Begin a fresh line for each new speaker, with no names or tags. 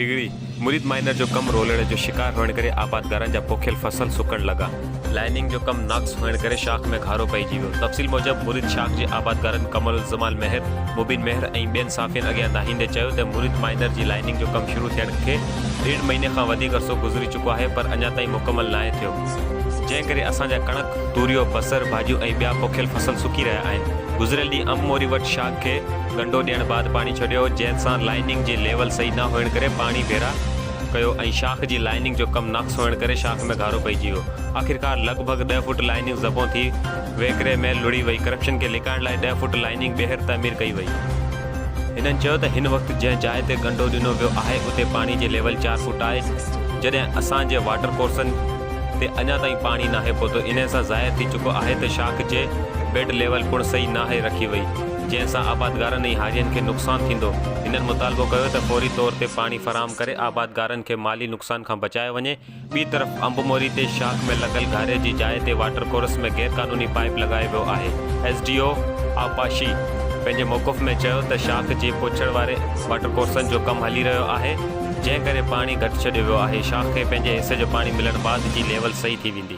Degree मुरीद minor जो कम रोलड़ जो शिकार होने करे आबादगारन जा पोखियल फसल सुकण लगा। लाइनिंग जो कम नाक़्स होने करे शाख में घारो पइजी वियो। तफ़सील मूजब मुरीद शाख जे आबादगारन कमल जमाल मेहर, मुबीन मेहर ऐं ॿियनि साफ़ियन अॻियां दाहींदे चयो त मुरीद माइनर जी लाइनिंग जो कम शुरू थियण खे 1.5 महीने खां वधीक अरसो गुज़री चुको आहे, पर अञा ताईं मुकमल नाहे थियो, जंहिं करे असांजा कणक, तूरियो, बसर, भाॼियूं ऐं ॿिया पोखियल फसल सुकी रहिया आहिनि। गुज़िरियल ॾींहुं अममोरी वटि शाख खे गंडो ॾियण बाद पाणी छॾियो, जंहिंसां लाइनिंग जे लेवल सही न हुअण करे पाणी भेरा कयो ऐं शाख जी लाइनिंग जो कम नाक़्स हुअण करे शाख में घारो पइजी वियो। आख़िरकार लॻभॻि 10 फुट लाइनिंग ज़बो थी वेकिरे में लुड़ी वई। करप्शन खे लिकाइण लाइ 10 फुट लाइनिंग ॿीहर तामीर कई वई। हिननि चयो त हिन वक़्तु जंहिं जाइ ते गंडो ॾिनो वियो आहे उते पाणी जे लेवल 4 फुट आहे, जॾहिं असांजे वाटर कोर्सनि ते अञा ताईं पाणी नाहे पहुतो। इन सां ज़ाहिर थी चुको आहे त शाख जे बेड लेवल पिणु सही नाहे रखी वई, जंहिंसां आबादगारनि ऐं हारियुनि खे नुक़सानु थींदो। हिननि मुतालबो कयो त फौरी तौर ते पाणी फ़राहम करे आबादगारनि खे माली नुक़सान खां बचायो वञे। ॿी तरफ़ अम्बमोरी ते शाख में लॻल घारे जी जाइ ते वाटर कोर्स में गैरक़ानूनी पाइप लॻायो वियो आहे। SDO आपाशी पंहिंजे मौक़ुफ़ में चयो त शाख जे पोछड़ वारे वाटर कोर्सनि जो कमु हली रहियो आहे, जंहिं करे पाणी घटि छॾियो वियो आहे। शाख खे पंहिंजे हिसे जो पाणी मिलण बाद जी लेवल सही थी वेंदी।